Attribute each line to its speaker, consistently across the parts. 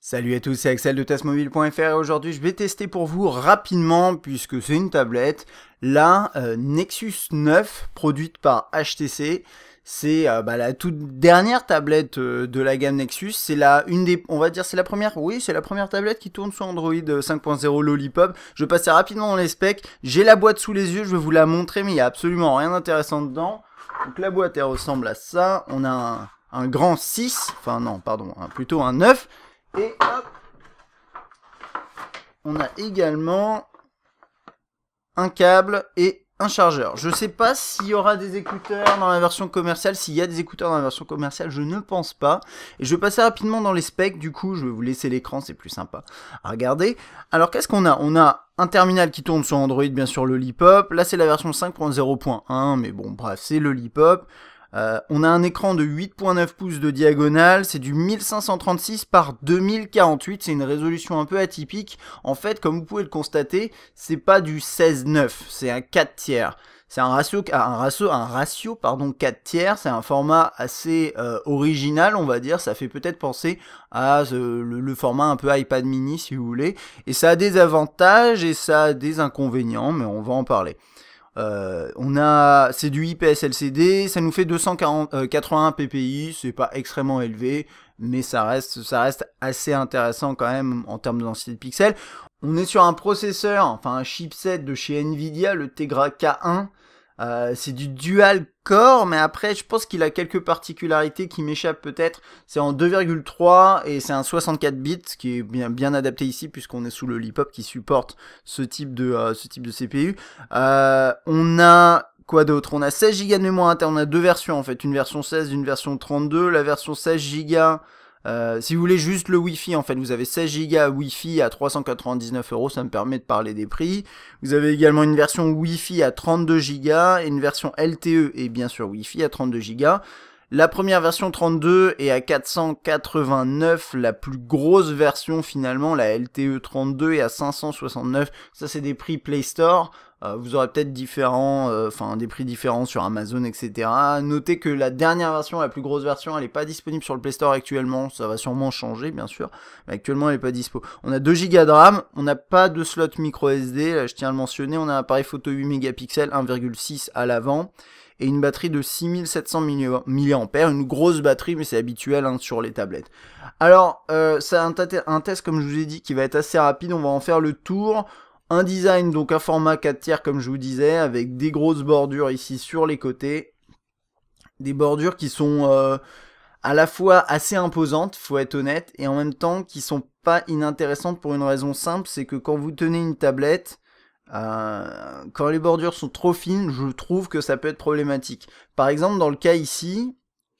Speaker 1: Salut à tous, c'est Axel de testmobile.fr et aujourd'hui je vais tester pour vous rapidement, puisque c'est une tablette, la Nexus 9 produite par HTC. C'est la toute dernière tablette de la gamme Nexus. C'est on va dire c'est la première, oui c'est la première tablette qui tourne sur Android 5.0 Lollipop. Je vais passer rapidement dans les specs. J'ai la boîte sous les yeux, je vais vous la montrer, mais il n'y a absolument rien d'intéressant dedans. Donc la boîte elle ressemble à ça. On a un grand 6, enfin non pardon, plutôt un 9. Et hop, on a également un câble et un chargeur. Je sais pas s'il y aura des écouteurs dans la version commerciale. S'il y a des écouteurs dans la version commerciale, je ne pense pas. Et je vais passer rapidement dans les specs. Du coup, je vais vous laisser l'écran, c'est plus sympa à regarder. Alors, qu'est-ce qu'on a? On a un terminal qui tourne sur Android, bien sûr, Lollipop. Là, c'est la version 5.0.1, mais bon, bref, c'est Lollipop. On a un écran de 8.9 pouces de diagonale, c'est du 1536 par 2048, c'est une résolution un peu atypique. En fait, comme vous pouvez le constater, c'est pas du 16:9, c'est un 4 tiers. C'est un ratio 4 tiers, c'est un format assez original, on va dire. Ça fait peut-être penser à le format un peu iPad mini, si vous voulez. Et ça a des avantages et ça a des inconvénients, mais on va en parler. C'est du IPS LCD, ça nous fait 281 ppi, c'est pas extrêmement élevé, mais ça reste assez intéressant quand même en termes de densité de pixels. On est sur un processeur, enfin un chipset de chez Nvidia, le Tegra K1. C'est du dual core, mais après je pense qu'il a quelques particularités qui m'échappent peut-être. C'est en 2,3 et c'est un 64 bits, ce qui est bien adapté ici puisqu'on est sous le Lollipop qui supporte ce type de CPU. On a quoi d'autre? On a 16 Go de mémoire interne, on a deux versions en fait, une version 16 et une version 32. La version 16 Go, si vous voulez juste le Wi-Fi, en fait, vous avez 16 Go Wi-Fi à 399 €, ça me permet de parler des prix. Vous avez également une version Wi-Fi à 32 Go et une version LTE et bien sûr Wi-Fi à 32 Go. La première version 32 est à 489, la plus grosse version finalement, la LTE 32 est à 569. Ça c'est des prix Play Store. Vous aurez peut-être des prix différents sur Amazon, etc. Notez que la dernière version, la plus grosse version, elle n'est pas disponible sur le Play Store actuellement. Ça va sûrement changer, bien sûr. Mais actuellement, elle n'est pas dispo. On a 2 Go de RAM. On n'a pas de slot micro SD. Là, je tiens à le mentionner. On a un appareil photo 8 mégapixels, 1,6 à l'avant. Et une batterie de 6700 mAh. Une grosse batterie, mais c'est habituel sur les tablettes. Alors, c'est un test, comme je vous ai dit, qui va être assez rapide. On va en faire le tour. Un design, donc un format 4 tiers comme je vous disais, avec des grosses bordures ici sur les côtés. Des bordures qui sont à la fois assez imposantes, faut être honnête, et en même temps qui sont pas inintéressantes pour une raison simple, c'est que quand vous tenez une tablette, quand les bordures sont trop fines, je trouve que ça peut être problématique. Par exemple, dans le cas ici,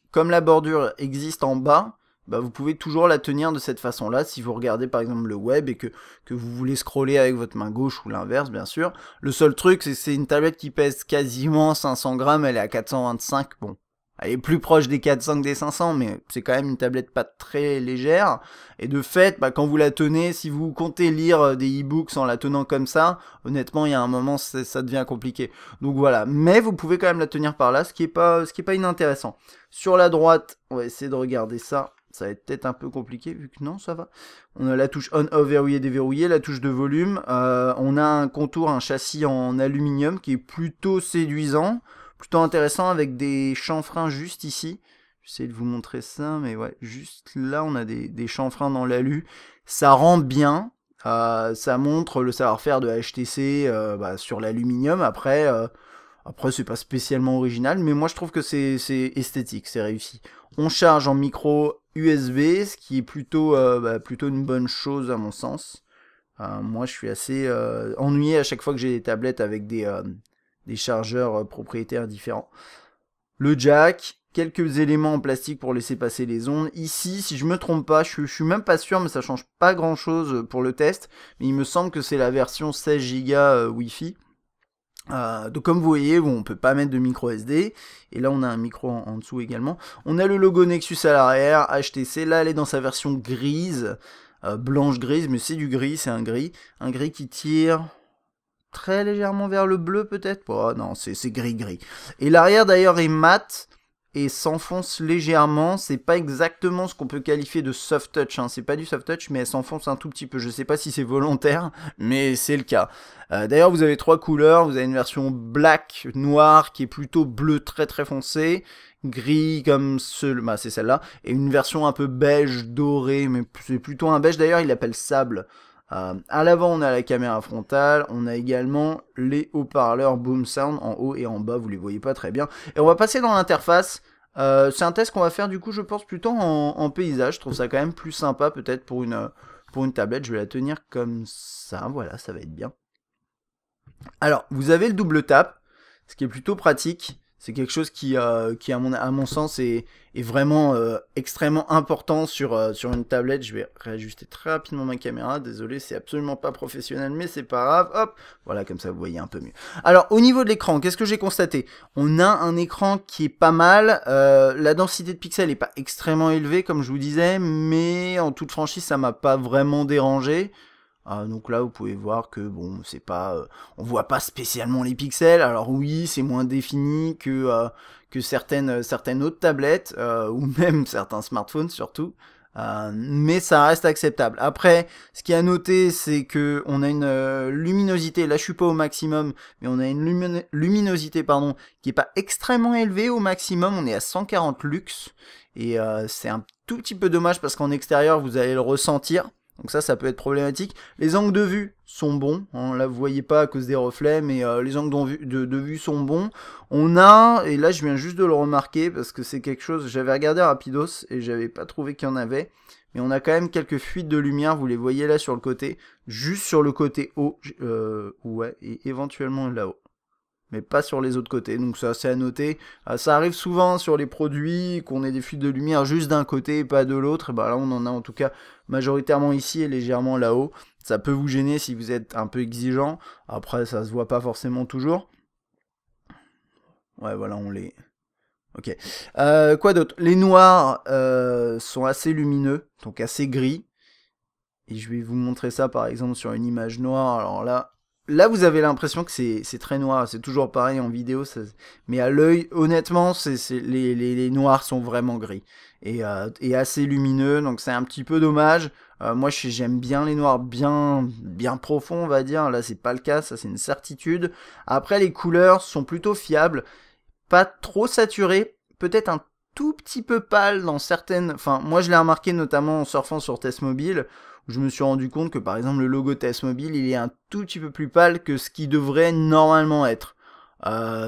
Speaker 1: comme la bordure existe en bas, vous pouvez toujours la tenir de cette façon-là, si vous regardez par exemple le web et que vous voulez scroller avec votre main gauche ou l'inverse, bien sûr. Le seul truc, c'est que c'est une tablette qui pèse quasiment 500 grammes, elle est à 425, bon. Elle est plus proche des 400 que des 500, mais c'est quand même une tablette pas très légère. Et de fait, quand vous la tenez, si vous comptez lire des e-books en la tenant comme ça, honnêtement, il y a un moment, ça devient compliqué. Donc voilà, mais vous pouvez quand même la tenir par là, ce qui est pas inintéressant. Sur la droite, on va essayer de regarder ça. Ça va être peut-être un peu compliqué, vu que non, ça va. On a la touche on-off verrouillé, déverrouillé, la touche de volume. On a un contour, un châssis en aluminium qui est plutôt séduisant. Plutôt intéressant avec des chanfreins juste ici. J'essaie de vous montrer ça, mais ouais, juste là, on a des chanfreins dans l'alu. Ça rend bien. Ça montre le savoir-faire de HTC sur l'aluminium. Après, c'est pas spécialement original, mais moi je trouve que c'est esthétique, c'est réussi. On charge en micro USB, ce qui est plutôt une bonne chose à mon sens. Moi je suis assez ennuyé à chaque fois que j'ai des tablettes avec des chargeurs propriétaires différents. Le jack, quelques éléments en plastique pour laisser passer les ondes. Ici, si je me trompe pas, je suis même pas sûr, mais ça change pas grand chose pour le test. Mais il me semble que c'est la version 16 Go Wi-Fi. Donc comme vous voyez, on peut pas mettre de micro SD. Et là, on a un micro en dessous également. On a le logo Nexus à l'arrière, HTC. Là, elle est dans sa version grise, blanche-grise, mais c'est du gris, c'est un gris. Un gris qui tire très légèrement vers le bleu peut-être. Oh non, c'est gris-gris. Et l'arrière d'ailleurs est mat. et s'enfonce légèrement. C'est pas exactement ce qu'on peut qualifier de soft touch, hein. C'est pas du soft touch, mais elle s'enfonce un tout petit peu. Je sais pas si c'est volontaire, mais c'est le cas. D'ailleurs, vous avez 3 couleurs. Vous avez une version black, noir, qui est plutôt bleu très très foncé, gris comme bah c'est celle-là, et une version un peu beige doré, mais c'est plutôt un beige. D'ailleurs, il l'appelle sable. À l'avant, on a la caméra frontale, on a également les haut-parleurs Boom Sound en haut et en bas, vous les voyez pas très bien. Et on va passer dans l'interface. C'est un test qu'on va faire du coup, je pense, plutôt en paysage. Je trouve ça quand même plus sympa peut-être pour une tablette. Je vais la tenir comme ça, voilà, ça va être bien. Alors, vous avez le double tap, ce qui est plutôt pratique. C'est quelque chose qui à mon sens, est vraiment extrêmement important sur une tablette. Je vais réajuster très rapidement ma caméra. Désolé, c'est absolument pas professionnel, mais c'est pas grave. Hop, voilà, comme ça vous voyez un peu mieux. Alors, au niveau de l'écran, qu'est-ce que j'ai constaté? On a un écran qui est pas mal. La densité de pixels est pas extrêmement élevée, comme je vous disais, mais en toute franchise, ça m'a pas vraiment dérangé. Donc là, vous pouvez voir que bon, c'est pas, on voit pas spécialement les pixels. Alors oui, c'est moins défini que certaines autres tablettes ou même certains smartphones surtout. Mais ça reste acceptable. Après, ce qui est à noter, c'est que on a une luminosité. Là, je suis pas au maximum, mais on a une luminosité, pardon, qui est pas extrêmement élevée au maximum. On est à 140 lux et c'est un tout petit peu dommage parce qu'en extérieur, vous allez le ressentir. Donc ça peut être problématique. Les angles de vue sont bons, hein. Là vous voyez pas à cause des reflets, mais les angles de vue sont bons. On a, et là je viens juste de le remarquer, parce que c'est quelque chose, j'avais regardé rapidos, et j'avais pas trouvé qu'il y en avait, mais on a quand même quelques fuites de lumière, vous les voyez là sur le côté, juste sur le côté haut, ouais, et éventuellement là-haut. Mais pas sur les autres côtés, donc ça c'est à noter. Ça arrive souvent sur les produits qu'on ait des fuites de lumière juste d'un côté et pas de l'autre. Bah là on en a en tout cas majoritairement ici et légèrement là-haut. Ça peut vous gêner si vous êtes un peu exigeant. Après ça se voit pas forcément toujours. Ouais voilà on les... Ok. Quoi d'autre? Les noirs sont assez lumineux, donc assez gris. Et je vais vous montrer ça par exemple sur une image noire. Alors là vous avez l'impression que c'est très noir, c'est toujours pareil en vidéo, mais à l'œil, honnêtement, les noirs sont vraiment gris et assez lumineux, donc c'est un petit peu dommage. Moi j'aime bien les noirs bien profonds, on va dire. Là c'est pas le cas, ça c'est une certitude. Après les couleurs sont plutôt fiables, pas trop saturées, peut-être un tout petit peu pâle dans certaines... Enfin, moi je l'ai remarqué notamment en surfant sur Test Mobile, où je me suis rendu compte que par exemple le logo Test Mobile, il est un tout petit peu plus pâle que ce qui devrait normalement être.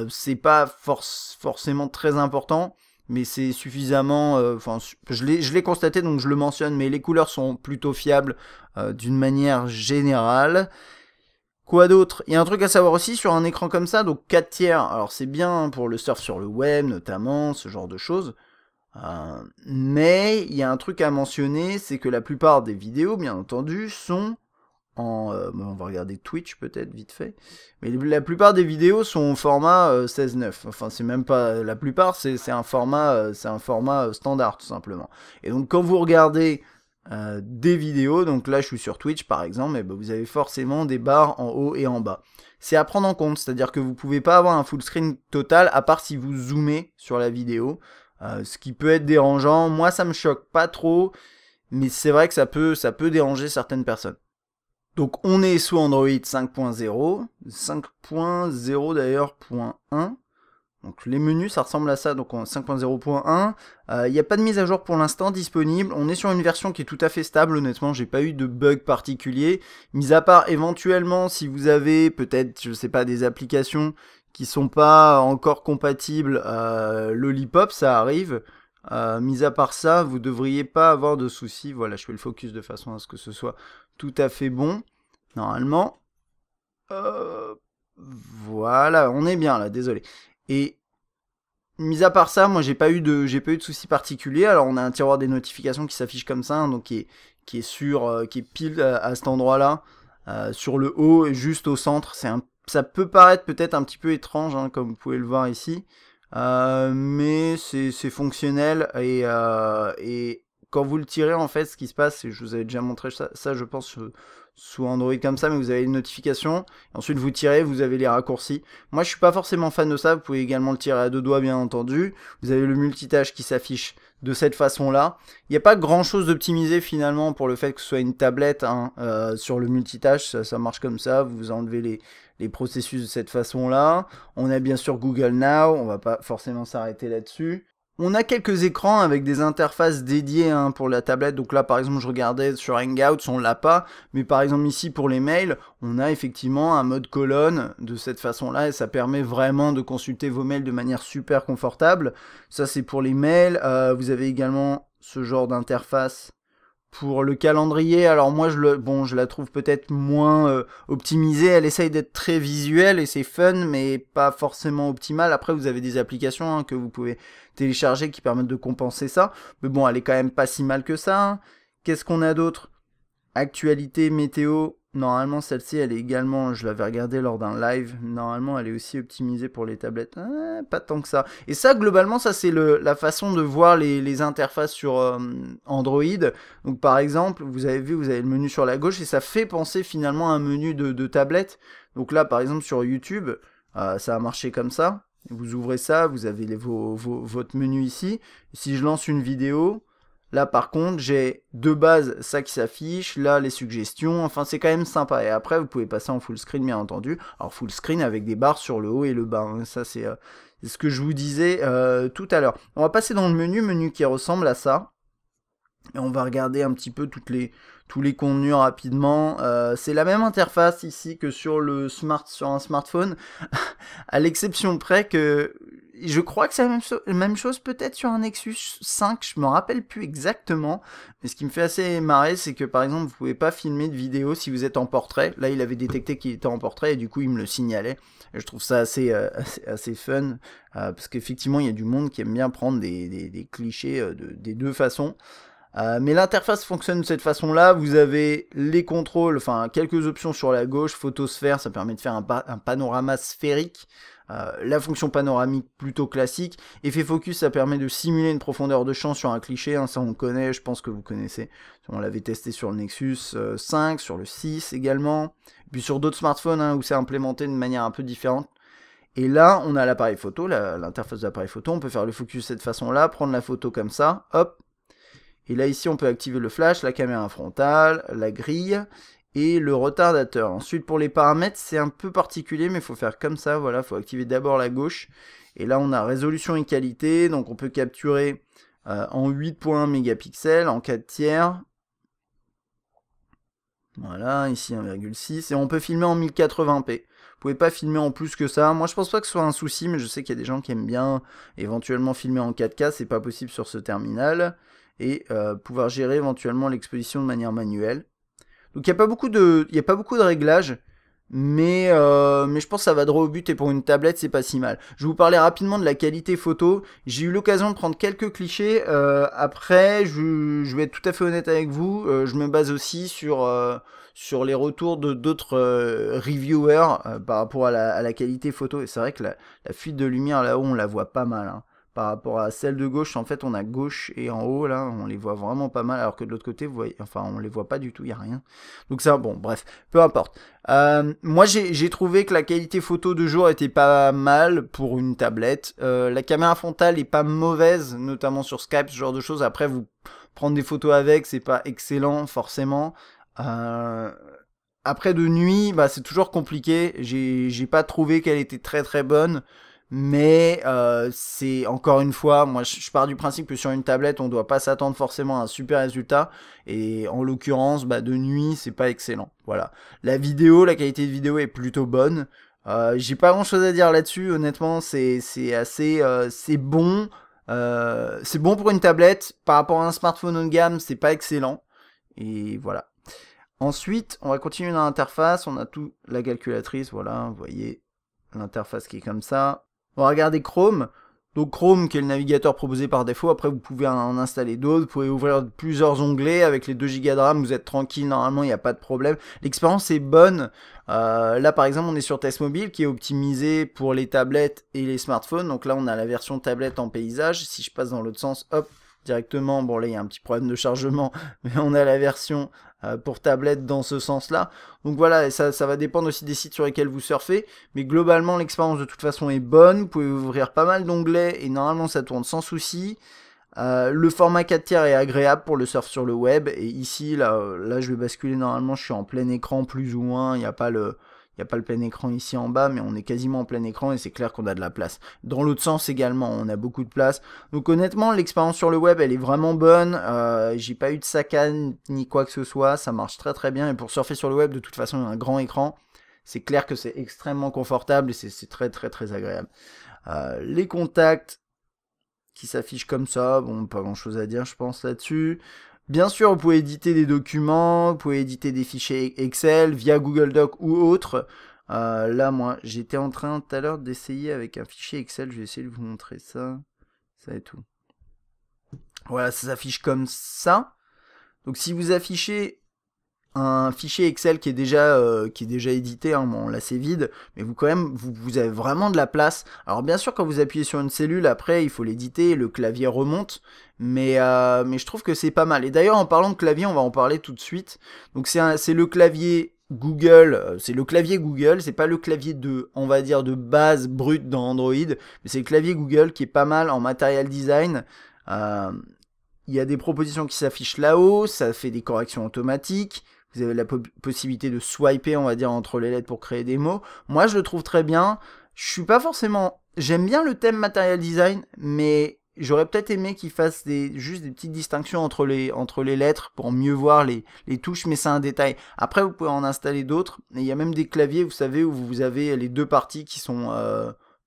Speaker 1: C'est pas forcément très important, mais c'est suffisamment... Enfin, je l'ai constaté, donc je le mentionne, mais les couleurs sont plutôt fiables d'une manière générale. Quoi d'autre? Il y a un truc à savoir aussi sur un écran comme ça, donc 4 tiers, alors c'est bien pour le surf sur le web notamment, ce genre de choses, mais il y a un truc à mentionner, c'est que la plupart des vidéos, bien entendu, sont en... on va regarder Twitch peut-être vite fait, mais la plupart des vidéos sont au format 16:9, enfin c'est même pas la plupart, c'est un format standard tout simplement. Et donc quand vous regardez des vidéos, donc là je suis sur Twitch par exemple, et ben vous avez forcément des barres en haut et en bas. C'est à prendre en compte, c'est-à-dire que vous pouvez pas avoir un full screen total à part si vous zoomez sur la vidéo, ce qui peut être dérangeant. Moi ça me choque pas trop, mais c'est vrai que ça peut déranger certaines personnes. Donc on est sous Android 5.0, 5.0 d'ailleurs, .1. Donc les menus, ça ressemble à ça, donc en 5.0.1, il n'y a pas de mise à jour pour l'instant disponible. On est sur une version qui est tout à fait stable, honnêtement, j'ai pas eu de bug particulier, mis à part éventuellement si vous avez peut-être, je sais pas, des applications qui sont pas encore compatibles Lollipop, ça arrive. Mis à part ça, vous devriez pas avoir de soucis. Voilà, je fais le focus de façon à ce que ce soit tout à fait bon, normalement. Voilà, on est bien là, désolé. Et mis à part ça, moi j'ai pas eu de soucis particuliers. Alors on a un tiroir des notifications qui s'affiche comme ça, hein, donc qui est pile à cet endroit-là, sur le haut et juste au centre. Ça peut paraître peut-être un petit peu étrange, hein, comme vous pouvez le voir ici, mais c'est fonctionnel et quand vous le tirez, en fait, ce qui se passe, et je vous avais déjà montré ça je pense, sous Android comme ça, mais vous avez une notification, ensuite vous tirez, vous avez les raccourcis. Moi, je suis pas forcément fan de ça, vous pouvez également le tirer à deux doigts, bien entendu. Vous avez le multitâche qui s'affiche de cette façon-là. Il n'y a pas grand-chose d'optimisé, finalement, pour le fait que ce soit une tablette, hein, sur le multitâche, ça marche comme ça, vous enlevez les processus de cette façon-là. On a bien sûr Google Now, on va pas forcément s'arrêter là-dessus. On a quelques écrans avec des interfaces dédiées, hein, pour la tablette. Donc là, par exemple, je regardais sur Hangouts, on l'a pas. Mais par exemple, ici, pour les mails, on a effectivement un mode colonne de cette façon-là. Et ça permet vraiment de consulter vos mails de manière super confortable. Ça, c'est pour les mails. Vous avez également ce genre d'interface pour le calendrier. Alors moi, je la trouve peut-être moins optimisée. Elle essaye d'être très visuelle et c'est fun, mais pas forcément optimale. Après, vous avez des applications, hein, que vous pouvez télécharger qui permettent de compenser ça. Mais bon, elle est quand même pas si mal que ça, hein. Qu'est-ce qu'on a d'autre? Actualité, météo. Normalement, celle-ci, elle est également, je l'avais regardée lors d'un live, normalement, elle est aussi optimisée pour les tablettes. Pas tant que ça. Et ça, globalement, ça, c'est la façon de voir les interfaces sur Android. Donc, par exemple, vous avez vu, vous avez le menu sur la gauche, et ça fait penser finalement à un menu de tablette. Donc là, par exemple, sur YouTube, ça a marché comme ça. Vous ouvrez ça, vous avez votre menu ici. Si je lance une vidéo... Là, par contre, j'ai de base ça qui s'affiche, là, les suggestions, enfin, c'est quand même sympa. Et après, vous pouvez passer en full screen, bien entendu. Alors, full screen avec des barres sur le haut et le bas, hein. Ça, c'est ce que je vous disais tout à l'heure. On va passer dans le menu qui ressemble à ça. Et on va regarder un petit peu tous les contenus rapidement. C'est la même interface ici que sur sur un smartphone, à l'exception près que je crois que c'est la même chose peut-être sur un Nexus 5, je me rappelle plus exactement. Mais ce qui me fait assez marrer, c'est que par exemple, vous pouvez pas filmer de vidéo si vous êtes en portrait. Là, il avait détecté qu'il était en portrait et du coup, il me le signalait. Et je trouve ça assez fun, parce qu'effectivement, il y a du monde qui aime bien prendre des clichés des deux façons. Mais l'interface fonctionne de cette façon-là. Vous avez les contrôles, enfin quelques options sur la gauche. Photosphère, ça permet de faire un panorama sphérique. La fonction panoramique plutôt classique. Effet focus, ça permet de simuler une profondeur de champ sur un cliché. Hein, ça on connaît, je pense que vous connaissez. On l'avait testé sur le Nexus 5, sur le 6 également. Puis sur d'autres smartphones, hein, où c'est implémenté de manière un peu différente. Et là, on a l'appareil photo, l'interface de l'appareil photo. On peut faire le focus de cette façon-là, prendre la photo comme ça, hop. Et là, ici, on peut activer le flash, la caméra frontale, la grille et le retardateur. Ensuite, pour les paramètres, c'est un peu particulier, mais il faut faire comme ça. Voilà, il faut activer d'abord la gauche. Et là, on a résolution et qualité. Donc, on peut capturer en 8.1 mégapixels, en 4 tiers. Voilà, ici 1,6. Et on peut filmer en 1080p. Vous pouvez pas filmer en plus que ça. Moi, je pense pas que ce soit un souci, mais je sais qu'il y a des gens qui aiment bien éventuellement filmer en 4K. C'est pas possible sur ce terminal. Et pouvoir gérer éventuellement l'exposition de manière manuelle. Donc il n'y a pas beaucoup de réglages, mais je pense que ça va droit au but et pour une tablette c'est pas si mal. Je vais vous parler rapidement de la qualité photo. J'ai eu l'occasion de prendre quelques clichés. Après, je vais être tout à fait honnête avec vous, je me base aussi sur les retours de d'autres reviewers par rapport à la qualité photo. Et c'est vrai que la fuite de lumière là-haut on la voit pas mal, hein. Par rapport à celle de gauche, en fait, on a gauche et en haut, là, on les voit vraiment pas mal, alors que de l'autre côté, vous voyez, enfin, on les voit pas du tout, il n'y a rien. Donc ça, bon, bref, peu importe. Moi, j'ai trouvé que la qualité photo de jour était pas mal pour une tablette. La caméra frontale est pas mauvaise, notamment sur Skype, ce genre de choses. Après, vous prendre des photos avec, c'est pas excellent, forcément. Après, de nuit, bah, c'est toujours compliqué. J'ai pas trouvé qu'elle était très très bonne. Mais c'est encore une fois, moi je pars du principe que sur une tablette on doit pas s'attendre forcément à un super résultat, et en l'occurrence bah, de nuit c'est pas excellent. Voilà, la qualité de vidéo est plutôt bonne. J'ai pas grand chose à dire là-dessus, honnêtement c'est assez c'est bon pour une tablette. Par rapport à un smartphone haut de gamme c'est pas excellent, et voilà. Ensuite on va continuer dans l'interface, on a tout la calculatrice, voilà, vous voyez l'interface qui est comme ça. On va regarder Chrome. Donc Chrome qui est le navigateur proposé par défaut. Après vous pouvez en installer d'autres. Vous pouvez ouvrir plusieurs onglets. Avec les 2 Go de RAM vous êtes tranquille. Normalement il n'y a pas de problème. L'expérience est bonne. Là par exemple on est sur Test Mobile qui est optimisé pour les tablettes et les smartphones. Donc là on a la version tablette en paysage. Si je passe dans l'autre sens, hop, directement. Bon, là, il y a un petit problème de chargement, mais on a la version pour tablette dans ce sens-là. Donc voilà, ça va dépendre aussi des sites sur lesquels vous surfez, mais globalement, l'expérience de toute façon est bonne. Vous pouvez ouvrir pas mal d'onglets et normalement, ça tourne sans souci. Le format 4 tiers est agréable pour le surf sur le web, et ici, là je vais basculer, normalement, je suis en plein écran plus ou moins, il n'y a pas le plein écran ici en bas, mais on est quasiment en plein écran et c'est clair qu'on a de la place. Dans l'autre sens également, on a beaucoup de place. Donc honnêtement, l'expérience sur le web, elle est vraiment bonne. J'ai pas eu de saccade ni quoi que ce soit, ça marche très très bien. Et pour surfer sur le web, de toute façon, il y a un grand écran. C'est clair que c'est extrêmement confortable et c'est très très très agréable. Les contacts qui s'affichent comme ça, bon, pas grand chose à dire je pense là-dessus. Bien sûr, vous pouvez éditer des documents, vous pouvez éditer des fichiers Excel via Google Doc ou autre. Là, moi, j'étais en train tout à l'heure d'essayer avec un fichier Excel, je vais essayer de vous montrer ça. Ça et tout. Voilà, ça s'affiche comme ça. Donc si vous affichez un fichier Excel qui est déjà édité, hein, bon là c'est vide, mais vous avez vraiment de la place. Alors bien sûr, quand vous appuyez sur une cellule, après il faut l'éditer, le clavier remonte, mais je trouve que c'est pas mal. Et d'ailleurs, en parlant de clavier, on va en parler tout de suite. Donc c'est le clavier Google, c'est pas le clavier on va dire de base brut dans Android, mais c'est le clavier Google qui est pas mal en material design. Il y a des propositions qui s'affichent là-haut, ça fait des corrections automatiques. Vous avez la possibilité de swiper, on va dire, entre les lettres pour créer des mots. Moi, je le trouve très bien. Je suis pas forcément... J'aime bien le thème Material Design, mais j'aurais peut-être aimé qu'il fasse juste des petites distinctions entre les lettres pour mieux voir les touches, mais c'est un détail. Après, vous pouvez en installer d'autres. Et il y a même des claviers, vous savez, où vous avez les deux parties qui sont...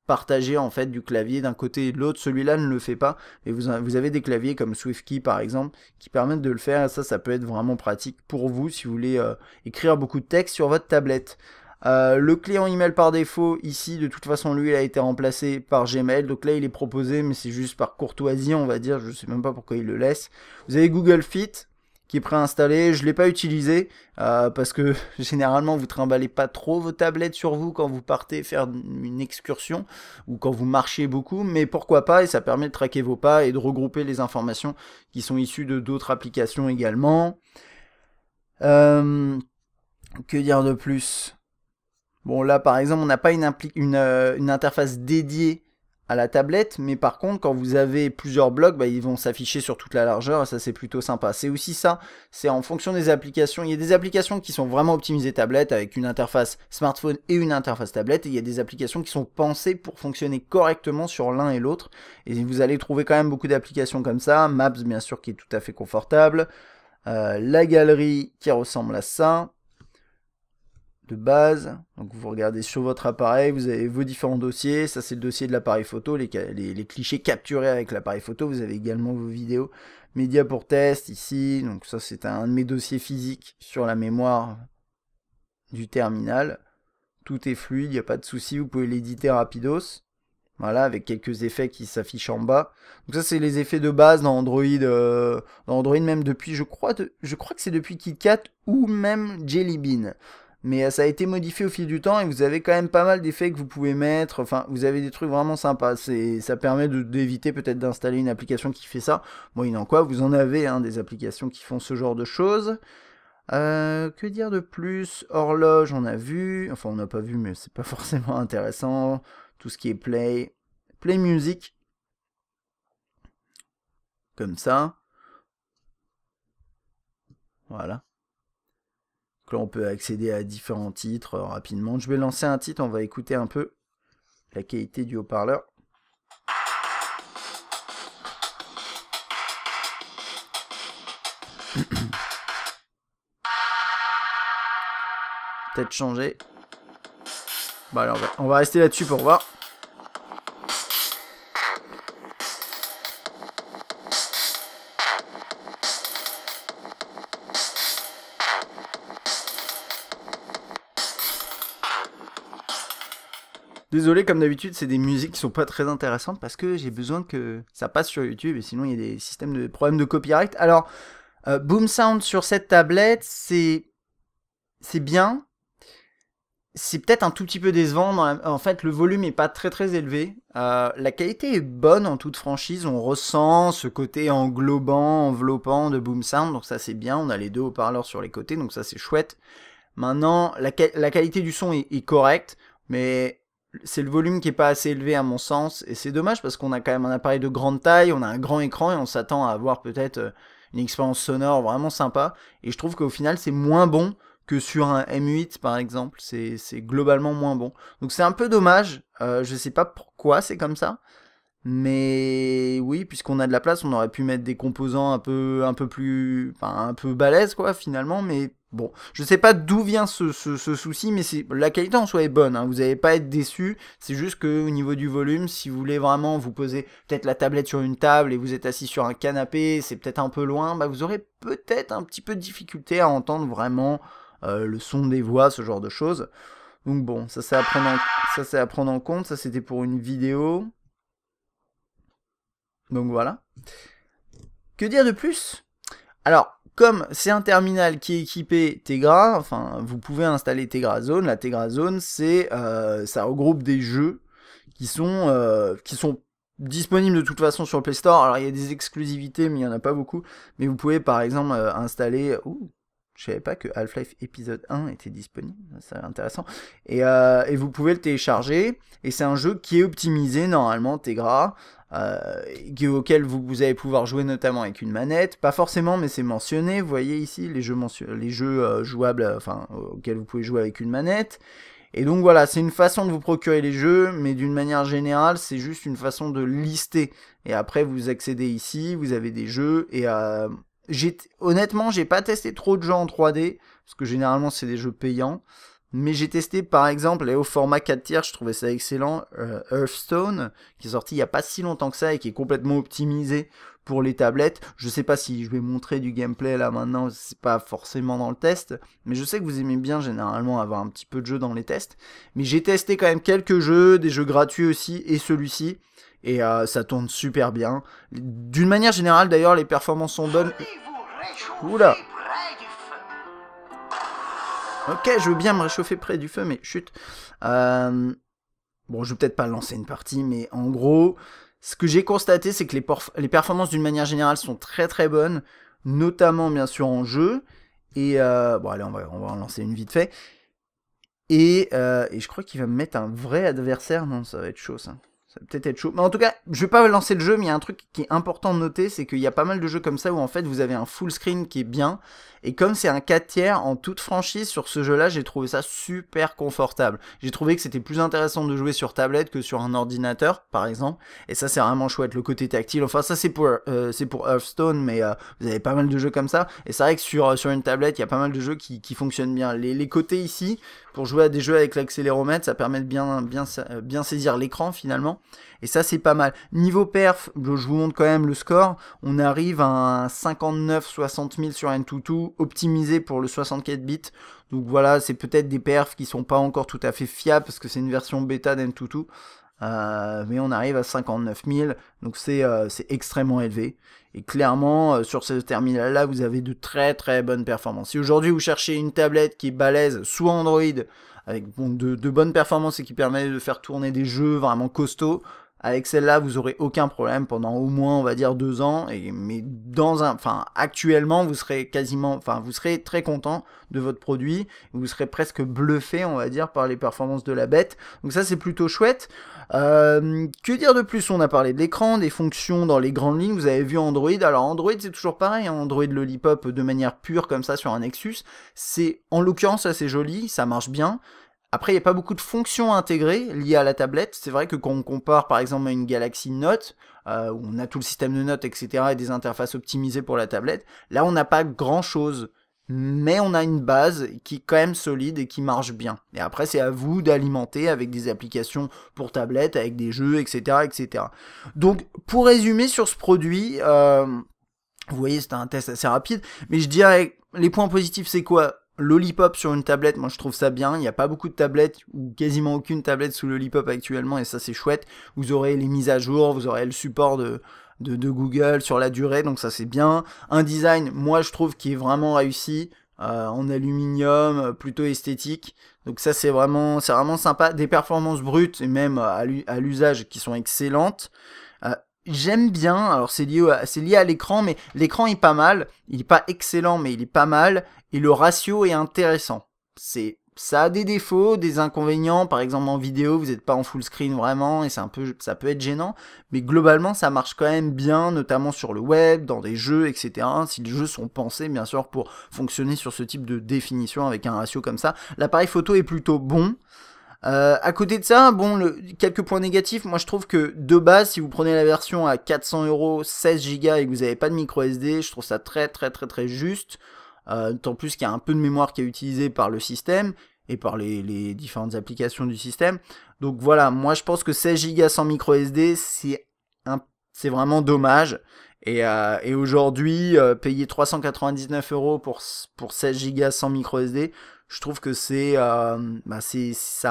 Speaker 1: partagé en fait du clavier d'un côté et de l'autre. Celui-là ne le fait pas, et vous avez des claviers comme SwiftKey par exemple qui permettent de le faire, et ça peut être vraiment pratique pour vous si vous voulez écrire beaucoup de texte sur votre tablette. Le client email par défaut ici, de toute façon, lui il a été remplacé par Gmail, donc là il est proposé, mais c'est juste par courtoisie, on va dire. Je sais même pas pourquoi il le laisse. Vous avez Google Fit qui est préinstallé. Je ne l'ai pas utilisé parce que généralement vous trimballez pas trop vos tablettes sur vous quand vous partez faire une excursion ou quand vous marchez beaucoup, mais pourquoi pas, et ça permet de traquer vos pas et de regrouper les informations qui sont issues de d'autres applications également. Que dire de plus? Bon, là par exemple, on n'a pas une interface dédiée à la tablette, mais par contre, quand vous avez plusieurs blocs, ils vont s'afficher sur toute la largeur, et ça c'est plutôt sympa. C'est aussi ça, c'est en fonction des applications. Il y a des applications qui sont vraiment optimisées tablette avec une interface smartphone et une interface tablette, et il y a des applications qui sont pensées pour fonctionner correctement sur l'un et l'autre, et vous allez trouver quand même beaucoup d'applications comme ça. Maps, bien sûr, qui est tout à fait confortable. La galerie qui ressemble à ça. De base, donc vous regardez sur votre appareil, vous avez vos différents dossiers, ça c'est le dossier de l'appareil photo, les clichés capturés avec l'appareil photo, vous avez également vos vidéos, médias pour test ici, donc ça c'est un de mes dossiers physiques sur la mémoire du terminal, tout est fluide, il n'y a pas de souci, vous pouvez l'éditer rapidos, voilà, avec quelques effets qui s'affichent en bas. Donc ça c'est les effets de base dans Android, même depuis, je crois que c'est depuis KitKat ou même Jelly Bean. Mais ça a été modifié au fil du temps et vous avez quand même pas mal d'effets que vous pouvez mettre. Enfin, vous avez des trucs vraiment sympas. Ça permet d'éviter peut-être d'installer une application qui fait ça. Bon, il en quoi, vous en avez des applications qui font ce genre de choses. Que dire de plus? Horloge, on a vu. Enfin, on n'a pas vu, mais c'est pas forcément intéressant. Tout ce qui est Play Music. Comme ça. Voilà. Là, on peut accéder à différents titres rapidement. Je vais lancer un titre, on va écouter un peu la qualité du haut-parleur. Peut-être changer. Bon, alors on va rester là-dessus pour voir. Désolé, comme d'habitude, c'est des musiques qui sont pas très intéressantes parce que j'ai besoin que ça passe sur YouTube et sinon il y a des systèmes de problèmes de copyright. Alors, Boom Sound sur cette tablette, c'est bien. c'est peut-être un tout petit peu décevant. En fait, le volume est pas très très élevé. La qualité est bonne en toute franchise. On ressent ce côté enveloppant de Boom Sound. Donc ça c'est bien. On a les deux haut-parleurs sur les côtés. Donc ça c'est chouette. Maintenant, la qualité du son est correcte. Mais c'est le volume qui est pas assez élevé à mon sens. Et c'est dommage parce qu'on a quand même un appareil de grande taille. On a un grand écran et on s'attend à avoir peut-être une expérience sonore vraiment sympa. Et je trouve qu'au final c'est moins bon que sur un M8 par exemple, c'est globalement moins bon. Donc c'est un peu dommage, je sais pas pourquoi c'est comme ça, mais oui, puisqu'on a de la place, on aurait pu mettre des composants un peu plus, enfin un peu balèzes quoi finalement, mais bon, je sais pas d'où vient ce souci, mais la qualité en soi est bonne, hein, vous n'allez pas être déçu, c'est juste que au niveau du volume, si vous voulez vraiment vous poser peut-être la tablette sur une table et vous êtes assis sur un canapé, c'est peut-être un peu loin, bah vous aurez peut-être un petit peu de difficulté à entendre vraiment le son des voix, ce genre de choses. Donc bon, ça c'est à prendre en compte, ça c'était pour une vidéo. Donc voilà. Que dire de plus? Alors, comme c'est un terminal qui est équipé Tegra, enfin, vous pouvez installer Tegra Zone. La Tegra Zone, ça regroupe des jeux qui sont disponibles de toute façon sur le Play Store. Alors, il y a des exclusivités, mais il n'y en a pas beaucoup. Mais vous pouvez, par exemple, installer... je savais pas que Half-Life épisode 1 était disponible, c'est intéressant. Et vous pouvez le télécharger, et c'est un jeu qui est optimisé normalement, Tegra, auquel vous allez pouvoir jouer notamment avec une manette, pas forcément, mais c'est mentionné, vous voyez ici, les jeux jouables, enfin, auxquels vous pouvez jouer avec une manette. Et donc voilà, c'est une façon de vous procurer les jeux, mais d'une manière générale, c'est juste une façon de lister. Et après, vous accédez ici, vous avez des jeux, et honnêtement, j'ai pas testé trop de jeux en 3D, parce que généralement c'est des jeux payants, mais j'ai testé par exemple, et au format 4 tiers, je trouvais ça excellent, Hearthstone, qui est sorti il y a pas si longtemps que ça, et qui est complètement optimisé pour les tablettes. Je sais pas si je vais montrer du gameplay là maintenant, c'est pas forcément dans le test, mais je sais que vous aimez bien généralement avoir un petit peu de jeu dans les tests, mais j'ai testé quand même quelques jeux, des jeux gratuits aussi, et celui-ci, et ça tourne super bien. D'une manière générale d'ailleurs, les performances sont bonnes. Oula. Ok, je veux bien me réchauffer près du feu, mais chut. Bon, je vais peut-être pas lancer une partie, mais en gros, ce que j'ai constaté, c'est que les performances d'une manière générale sont très très bonnes, notamment bien sûr en jeu. Et bon, allez, on va en lancer une vite fait. Et je crois qu'il va me mettre un vrai adversaire. Non, ça va être chaud ça. Ça va peut-être être chaud. Mais en tout cas, je vais pas lancer le jeu, mais il y a un truc qui est important de noter, c'est qu'il y a pas mal de jeux comme ça où en fait vous avez un full screen qui est bien. Et comme c'est un 4 tiers, en toute franchise, sur ce jeu-là, j'ai trouvé ça super confortable. J'ai trouvé que c'était plus intéressant de jouer sur tablette que sur un ordinateur, par exemple. Et ça, c'est vraiment chouette, le côté tactile. Enfin, ça, c'est pour Hearthstone, mais vous avez pas mal de jeux comme ça. Et c'est vrai que sur une tablette, il y a pas mal de jeux qui fonctionnent bien. Les côtés ici, pour jouer à des jeux avec l'accéléromètre, ça permet de bien saisir l'écran, finalement. Et ça, c'est pas mal. Niveau perf, je vous montre quand même le score. On arrive à un 59-60 000 sur Antutu, optimisé pour le 64 bits. Donc voilà, c'est peut-être des perfs qui sont pas encore tout à fait fiables, parce que c'est une version bêta d'Antutu. Mais on arrive à 59 000, donc c'est extrêmement élevé. Et clairement, sur ce terminal-là, vous avez de très très bonnes performances. Si aujourd'hui vous cherchez une tablette qui est balèze, soit Android, avec de bonnes performances et qui permet de faire tourner des jeux vraiment costauds, avec celle-là, vous aurez aucun problème pendant au moins, on va dire, 2 ans. Mais actuellement, vous serez vous serez très content de votre produit. Vous serez presque bluffé, on va dire, par les performances de la bête. Donc ça, c'est plutôt chouette. Que dire de plus? On a parlé de l'écran, des fonctions dans les grandes lignes. Vous avez vu Android. Alors Android, c'est toujours pareil, hein. Android Lollipop de manière pure comme ça sur un Nexus. C'est en l'occurrence assez joli, ça marche bien. Après, il n'y a pas beaucoup de fonctions intégrées liées à la tablette. C'est vrai que quand on compare par exemple à une Galaxy Note, où on a tout le système de notes, etc., et des interfaces optimisées pour la tablette, là on n'a pas grand-chose. Mais on a une base qui est quand même solide et qui marche bien. Et après, c'est à vous d'alimenter avec des applications pour tablette, avec des jeux, etc., etc. Donc, pour résumer sur ce produit, vous voyez, c'était un test assez rapide, mais je dirais, les points positifs, c'est quoi? Lollipop sur une tablette, moi je trouve ça bien. Il n'y a pas beaucoup de tablettes, ou quasiment aucune tablette sous Lollipop actuellement, et ça c'est chouette. Vous aurez les mises à jour, vous aurez le support de Google sur la durée, donc ça c'est bien. Un design, moi je trouve qui est vraiment réussi. en aluminium, plutôt esthétique. Donc ça c'est vraiment sympa. Des performances brutes et même à l'usage qui sont excellentes. J'aime bien, alors c'est lié à l'écran, mais l'écran est pas mal. Il est pas excellent, mais il est pas mal. Et le ratio est intéressant. Ça a des défauts, des inconvénients. Par exemple en vidéo, vous n'êtes pas en full screen vraiment, et ça peut être gênant. Mais globalement, ça marche quand même bien, notamment sur le web, dans des jeux, etc. Si les jeux sont pensés, bien sûr, pour fonctionner sur ce type de définition avec un ratio comme ça. L'appareil photo est plutôt bon. À côté de ça, bon, quelques points négatifs, moi je trouve que de base, si vous prenez la version à 400 €, 16 Go et que vous n'avez pas de micro SD, je trouve ça très juste. D'autant plus qu'il y a un peu de mémoire qui est utilisée par le système et par les différentes applications du système. Donc voilà, moi je pense que 16 Go sans micro SD, c'est vraiment dommage. Et aujourd'hui, payer 399 € pour 16 Go sans micro SD, je trouve que ça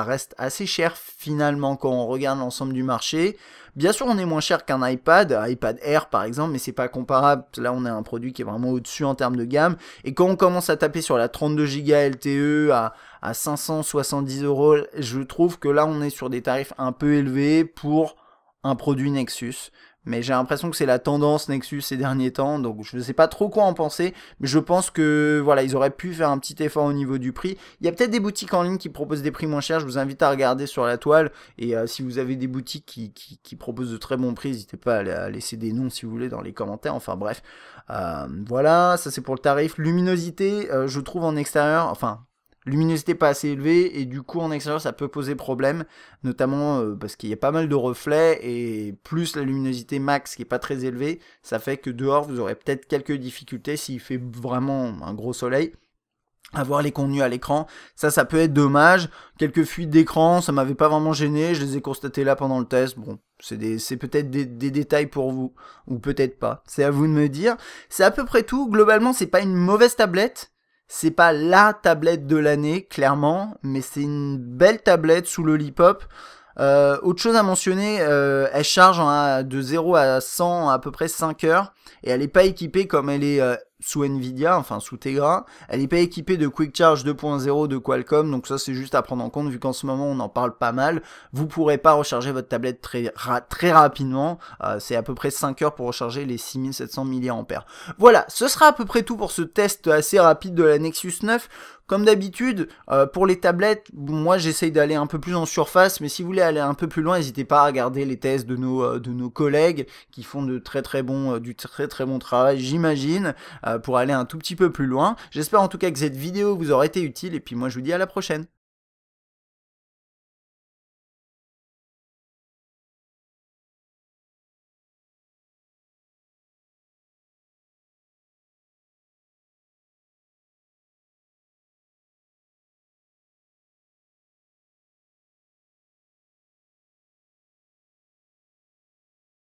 Speaker 1: reste assez cher finalement quand on regarde l'ensemble du marché. Bien sûr, on est moins cher qu'un iPad Air par exemple, mais c'est pas comparable. Là, on a un produit qui est vraiment au-dessus en termes de gamme. Et quand on commence à taper sur la 32 Go LTE à 570 €, je trouve que là, on est sur des tarifs un peu élevés pour un produit Nexus. Mais j'ai l'impression que c'est la tendance Nexus ces derniers temps, donc je ne sais pas trop quoi en penser, mais je pense que voilà, ils auraient pu faire un petit effort au niveau du prix. Il y a peut-être des boutiques en ligne qui proposent des prix moins chers, je vous invite à regarder sur la toile, et si vous avez des boutiques qui proposent de très bons prix, n'hésitez pas à laisser des noms si vous voulez dans les commentaires, enfin bref. Voilà, ça c'est pour le tarif. Luminosité, je trouve en extérieur, enfin... luminosité pas assez élevée et du coup en extérieur ça peut poser problème, notamment parce qu'il y a pas mal de reflets et plus la luminosité max qui est pas très élevée, ça fait que dehors vous aurez peut-être quelques difficultés s'il fait vraiment un gros soleil à voir les contenus à l'écran. Ça peut être dommage. Quelques fuites d'écran, ça m'avait pas vraiment gêné, je les ai constatés là pendant le test. Bon, c'est peut-être des détails pour vous, ou peut-être pas, c'est à vous de me dire. C'est à peu près tout, globalement c'est pas une mauvaise tablette. C'est pas la tablette de l'année, clairement, mais c'est une belle tablette sous le Lollipop. Autre chose à mentionner, elle charge de 0 à 100 en à peu près 5 heures, et elle n'est pas équipée comme elle est sous Nvidia, enfin sous Tegra, elle n'est pas équipée de Quick Charge 2.0 de Qualcomm, donc ça c'est juste à prendre en compte vu qu'en ce moment on en parle pas mal. Vous pourrez pas recharger votre tablette très rapidement, c'est à peu près 5 heures pour recharger les 6700 mAh. Voilà, ce sera à peu près tout pour ce test assez rapide de la Nexus 9. Comme d'habitude, pour les tablettes, moi j'essaye d'aller un peu plus en surface, mais si vous voulez aller un peu plus loin, n'hésitez pas à regarder les tests de nos collègues qui font du très très bon travail, j'imagine, pour aller un tout petit peu plus loin. J'espère en tout cas que cette vidéo vous aura été utile, et puis moi je vous dis à la prochaine.